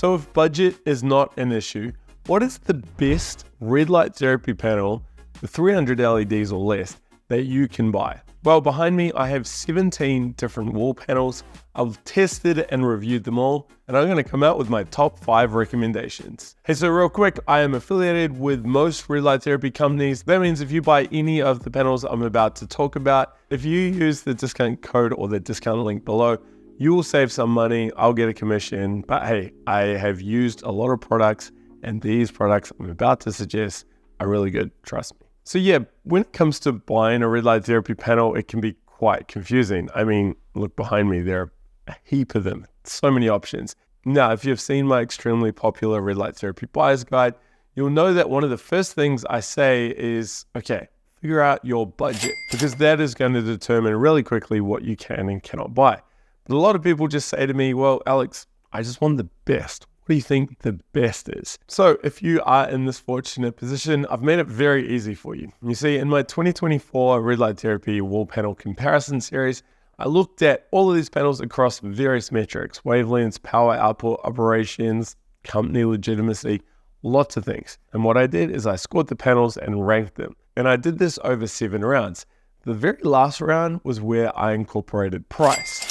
So if budget is not an issue, what is the best red light therapy panel with 300 LEDs or less that you can buy? Well, behind me, I have 17 different wall panels. I've tested and reviewed them all, and I'm gonna come out with my top 5 recommendations. Hey, so real quick, I am affiliated with most red light therapy companies. That means if you buy any of the panels I'm about to talk about, if you use the discount code or the discount link below, you will save some money, I'll get a commission. But hey, I have used a lot of products, and these products I'm about to suggest are really good, trust me. So yeah, when it comes to buying a red light therapy panel, it can be quite confusing. I mean, look behind me, there are a heap of them, so many options. Now, if you've seen my extremely popular red light therapy buyer's guide, you'll know that one of the first things I say is, okay, figure out your budget, because that is going to determine really quickly what you can and cannot buy. But a lot of people just say to me, well, Alex, I just want the best. What do you think the best is? So if you are in this fortunate position, I've made it very easy for you. You see, in my 2024 red light therapy wall panel comparison series, I looked at all of these panels across various metrics: wavelengths, power output, operations, company legitimacy, lots of things. And what I did is I scored the panels and ranked them. And I did this over 7 rounds. The very last round was where I incorporated price.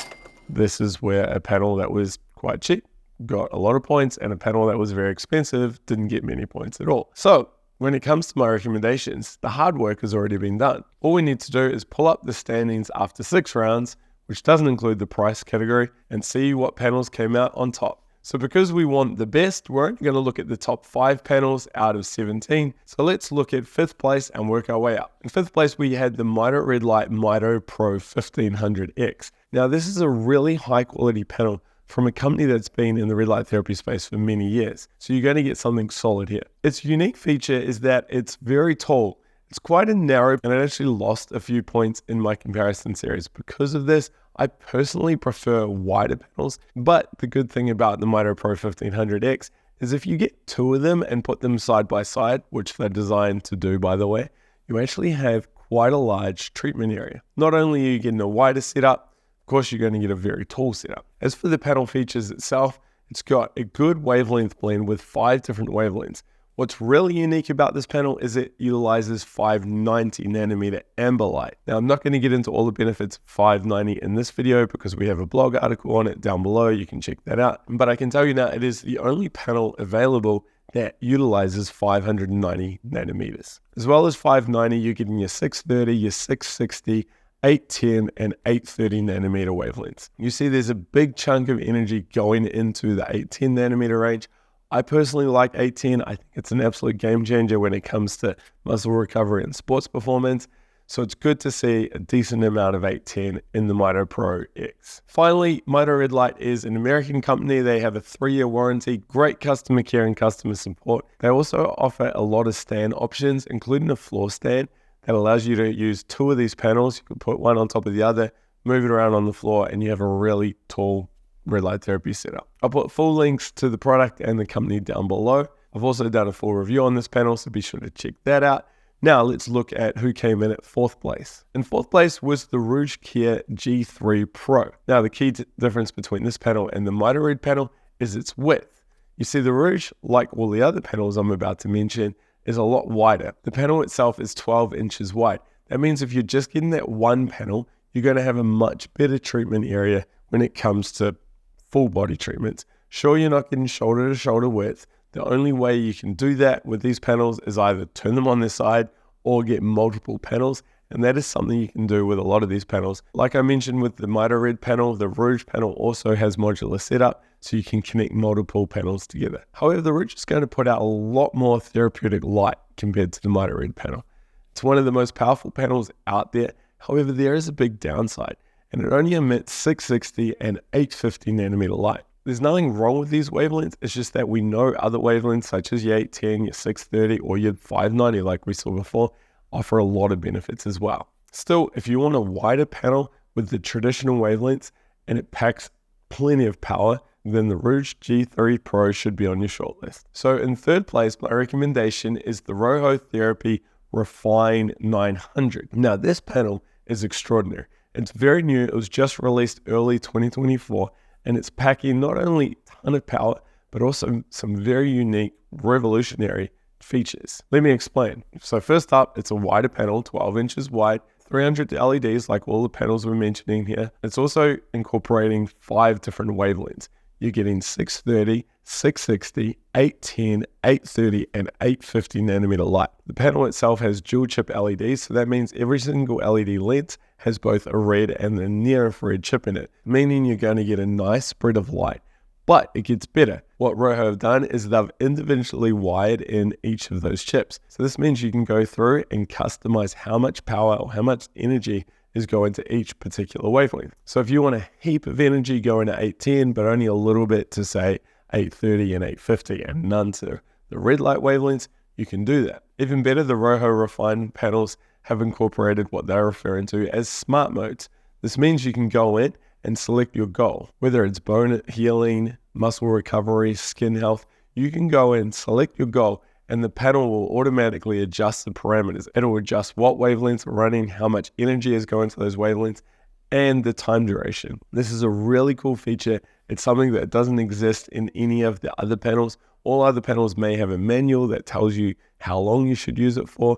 This is where a panel that was quite cheap got a lot of points, and a panel that was very expensive didn't get many points at all. So when it comes to my recommendations, the hard work has already been done. All we need to do is pull up the standings after 6 rounds, which doesn't include the price category, and see what panels came out on top. So because we want the best, we're only going to look at the top 5 panels out of 17. So let's look at 5th place and work our way up. In 5th place, we had the Mito Red MitoPRO 1500X. Now this is a really high quality panel from a company that's been in the red light therapy space for many years. So you're going to get something solid here. Its unique feature is that it's very tall. It's quite a narrow, and I actually lost a few points in my comparison series. Because of this, I personally prefer wider panels, but the good thing about the MitoPRO 1500X is if you get 2 of them and put them side by side, which they're designed to do, by the way, you actually have quite a large treatment area. Not only are you getting a wider setup, of course, you're going to get a very tall setup. As for the panel features itself, it's got a good wavelength blend with 5 different wavelengths. What's really unique about this panel is it utilizes 590 nanometer amber light. Now, I'm not going to get into all the benefits of 590 in this video because we have a blog article on it down below. You can check that out. But I can tell you now, it is the only panel available that utilizes 590 nanometers. As well as 590, you're getting your 630, your 660, 810 and 830 nanometer wavelengths. You see there's a big chunk of energy going into the 810 nanometer range. I personally like 810. I think it's an absolute game changer when it comes to muscle recovery and sports performance. So it's good to see a decent amount of 810 in the MitoPRO X. Finally, Mito Red Light is an American company. They have a 3-year warranty, great customer care and customer support. They also offer a lot of stand options, including a floor stand that allows you to use 2 of these panels. You can put one on top of the other, move it around on the floor, and you have a really tall red light therapy setup. I'll put full links to the product and the company down below. I've also done a full review on this panel, so be sure to check that out. Now let's look at who came in at 4th place. In 4th place was the Rouge G3 Pro. Now the key difference between this panel and the Mito Red panel is its width. You see, the Rouge, like all the other panels I'm about to mention, is a lot wider. The panel itself is 12 inches wide. That means if you're just getting that one panel, you're going to have a much better treatment area when it comes to full body treatments. Sure, you're not getting shoulder to shoulder width. The only way you can do that with these panels is either turn them on their side or get multiple panels. And that is something you can do with a lot of these panels. Like I mentioned with the Mito Red panel, the Rouge panel also has modular setup, so you can connect multiple panels together. However, the Rouge is going to put out a lot more therapeutic light compared to the Mito Red panel. It's one of the most powerful panels out there. However, there is a big downside, and it only emits 660 and 850 nanometer light. There's nothing wrong with these wavelengths. It's just that we know other wavelengths such as your 810, your 630, or your 590 like we saw before offer a lot of benefits as well. Still, if you want a wider panel with the traditional wavelengths and it packs plenty of power, then the Rouge G3 Pro should be on your shortlist. So in 3rd place, my recommendation is the Rojo Refine 900. Now this panel is extraordinary. It's very new. It was just released early 2024, and it's packing not only a ton of power, but also some very unique, revolutionary features. Let me explain. So first up, it's a wider panel, 12 inches wide, 300 LEDs like all the panels we're mentioning here. It's also incorporating 5 different wavelengths. You're getting 630, 660, 810, 830, and 850 nanometer light. The panel itself has dual chip LEDs, so that means every single LED lens has both a red and a near infrared chip in it, meaning you're going to get a nice spread of light. But it gets better. What Rojo have done is they've individually wired in each of those chips. So this means you can go through and customize how much power or how much energy is going to each particular wavelength. So if you want a heap of energy going to 810, but only a little bit to say 830 and 850 and none to the red light wavelengths, you can do that. Even better, the Rojo Refine panels have incorporated what they're referring to as smart modes. This means you can go in and select your goal, whether it's bone healing, muscle recovery, skin health. You can go in, select your goal, and the panel will automatically adjust the parameters. It'll adjust what wavelengths are running, how much energy is going to those wavelengths, and the time duration. This is a really cool feature. It's something that doesn't exist in any of the other panels. All other panels may have a manual that tells you how long you should use it for,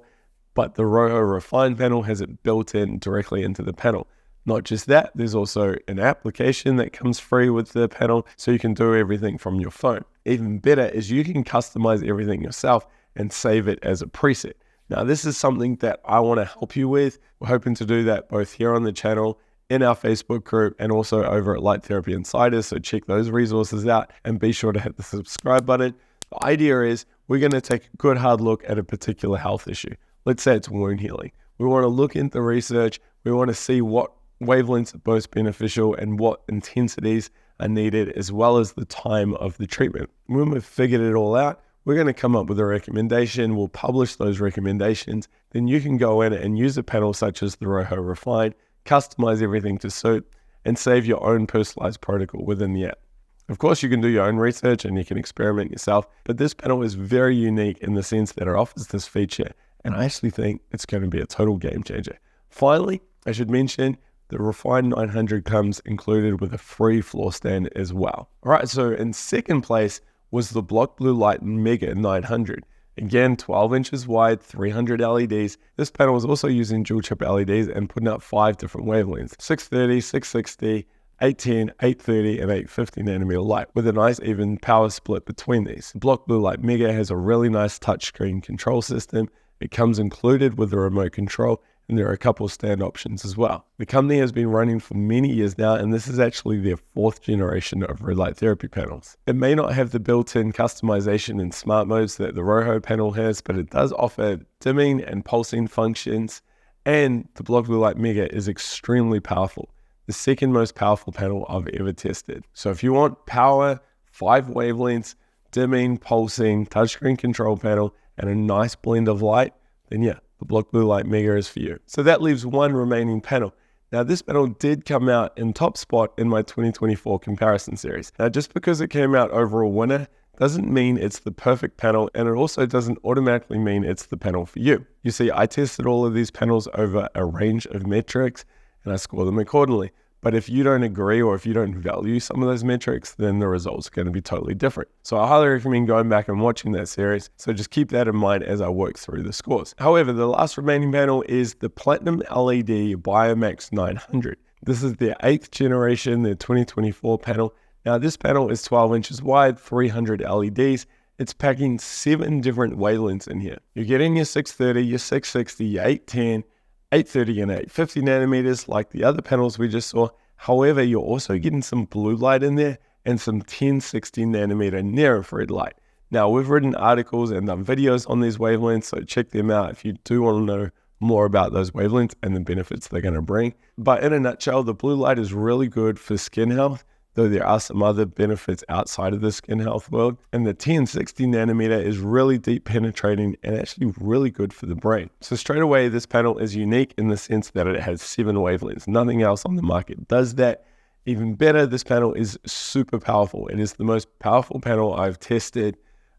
but the Rojo Refine panel has it built in directly into the panel. Not just that, there's also an application that comes free with the panel, so you can do everything from your phone. Even better is you can customize everything yourself and save it as a preset. Now, this is something that I want to help you with. We're hoping to do that both here on the channel, in our Facebook group, and also over at Light Therapy Insiders, so check those resources out and be sure to hit the subscribe button. The idea is we're going to take a good hard look at a particular health issue. Let's say it's wound healing. We want to look into research. We want to see what wavelengths are most beneficial and what intensities are needed, as well as the time of the treatment. When we've figured it all out, we're going to come up with a recommendation. We'll publish those recommendations. Then you can go in and use a panel such as the Rojo Refine, customize everything to suit, and save your own personalized protocol within the app. Of course, you can do your own research and you can experiment yourself, but this panel is very unique in the sense that it offers this feature, and I actually think it's going to be a total game changer. Finally, I should mention the Refine 900 comes included with a free floor stand as well. All right, so in second place was the Block Blue Light Mega 900. Again, 12 inches wide, 300 LEDs. This panel is also using dual chip LEDs and putting out 5 different wavelengths: 630, 660, 810, 830, and 850 nanometer light, with a nice even power split between these. The Block Blue Light Mega has a really nice touchscreen control system. It comes included with a remote control, and there are a couple of stand options as well. The company has been running for many years now, and this is actually their 4th generation of red light therapy panels. It may not have the built-in customization and smart modes that the Rojo panel has, but it does offer dimming and pulsing functions, and the Block Blue Light Mega is extremely powerful. The second most powerful panel I've ever tested. So if you want power, 5 wavelengths, dimming, pulsing, touchscreen control panel, and a nice blend of light, then yeah, the Block Blue Light Mega is for you. So that leaves one remaining panel. Now, this panel did come out in top spot in my 2024 comparison series. Now, just because it came out overall winner doesn't mean it's the perfect panel, and it also doesn't automatically mean it's the panel for you. You see, I tested all of these panels over a range of metrics, and I score them accordingly. But if you don't agree or if you don't value some of those metrics, then the results are going to be totally different. So I highly recommend going back and watching that series. So just keep that in mind as I work through the scores. However, the last remaining panel is the PlatinumLED BioMax 900. This is their 8th generation, their 2024 panel. Now this panel is 12 inches wide, 300 LEDs. It's packing 7 different wavelengths in here. You're getting your 630, your 660, your 810, 830 and 850 nanometers like the other panels we just saw. However, you're also getting some blue light in there and some 1060 nanometer near infrared light. Now, we've written articles and done videos on these wavelengths, so check them out if you do want to know more about those wavelengths and the benefits they're going to bring. But in a nutshell, the blue light is really good for skin health, though there are some other benefits outside of the skin health world. And the 1060 nanometer is really deep penetrating and actually really good for the brain. So straight away, this panel is unique in the sense that it has 7 wavelengths. Nothing else on the market does that. Even better, this panel is super powerful. It is the most powerful panel I've tested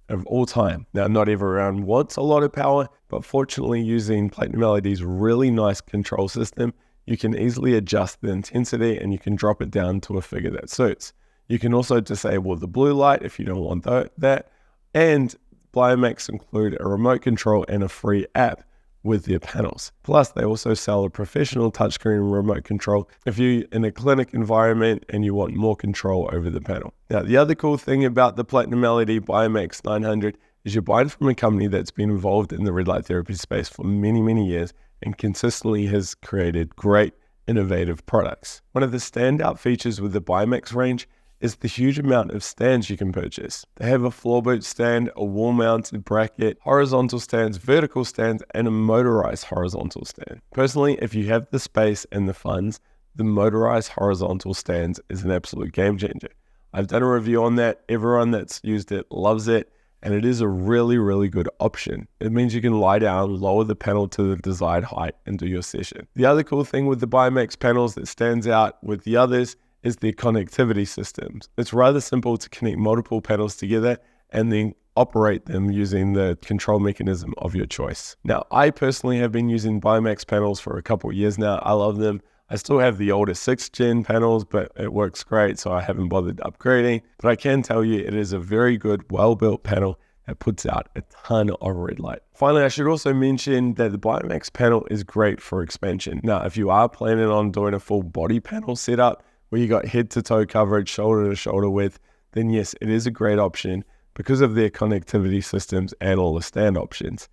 of all time. Now, not everyone wants a lot of power, but fortunately using PlatinumLED's really nice control system, you can easily adjust the intensity and you can drop it down to a figure that suits. You can also disable the blue light if you don't want that. And BioMax include a remote control and a free app with their panels. Plus, they also sell a professional touchscreen remote control if you're in a clinic environment and you want more control over the panel. Now, the other cool thing about the PlatinumLED BioMax 900 is you're buying from a company that's been involved in the red light therapy space for many, many years and consistently has created great, innovative products. One of the standout features with the BioMax range is the huge amount of stands you can purchase. They have a floor boot stand, a wall-mounted bracket, horizontal stands, vertical stands, and a motorized horizontal stand. Personally, if you have the space and the funds, the motorized horizontal stands is an absolute game changer. I've done a review on that. Everyone that's used it loves it, and it is a really, really good option. It means you can lie down, lower the panel to the desired height, and do your session. The other cool thing with the BioMax panels that stands out with the others is the connectivity systems. It's rather simple to connect multiple panels together and then operate them using the control mechanism of your choice. Now, I personally have been using BioMax panels for a couple of years now. I love them. I still have the older 6th gen panels, but it works great, so I haven't bothered upgrading. But I can tell you it is a very good, well-built panel that puts out a ton of red light. Finally, I should also mention that the BioMax panel is great for expansion. Now, if you are planning on doing a full body panel setup, where you got head to toe coverage, shoulder to shoulder width, then yes, it is a great option because of their connectivity systems and all the stand options.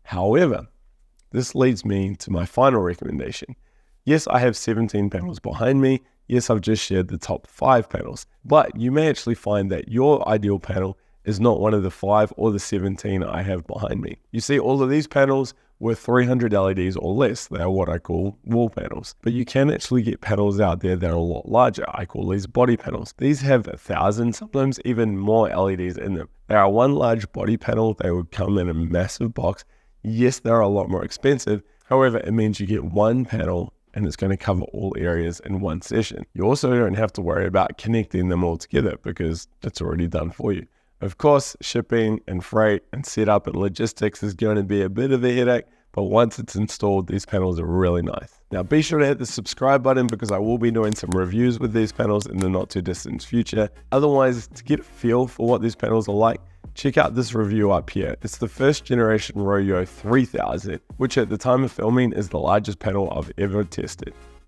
However, this leads me to my final recommendation. Yes, I have 17 panels behind me. Yes, I've just shared the top 5 panels, but you may actually find that your ideal panel is not one of the 5 or the 17 I have behind me. You see, all of these panels were 300 LEDs or less. They are what I call wall panels. But you can actually get panels out there that are a lot larger. I call these body panels. These have 1,000, sometimes even more LEDs in them. They are one large body panel. They would come in a massive box. Yes, they're a lot more expensive. However, it means you get one panel and it's going to cover all areas in one session. You also don't have to worry about connecting them all together because it's already done for you. Of course, shipping and freight and setup and logistics is going to be a bit of a headache, but once it's installed, these panels are really nice. Now, be sure to hit the subscribe button because I will be doing some reviews with these panels in the not too distant future. Otherwise, to get a feel for what these panels are like, check out this review up here. It's the 1st generation Rojo 3000, which at the time of filming is the largest panel I've ever tested.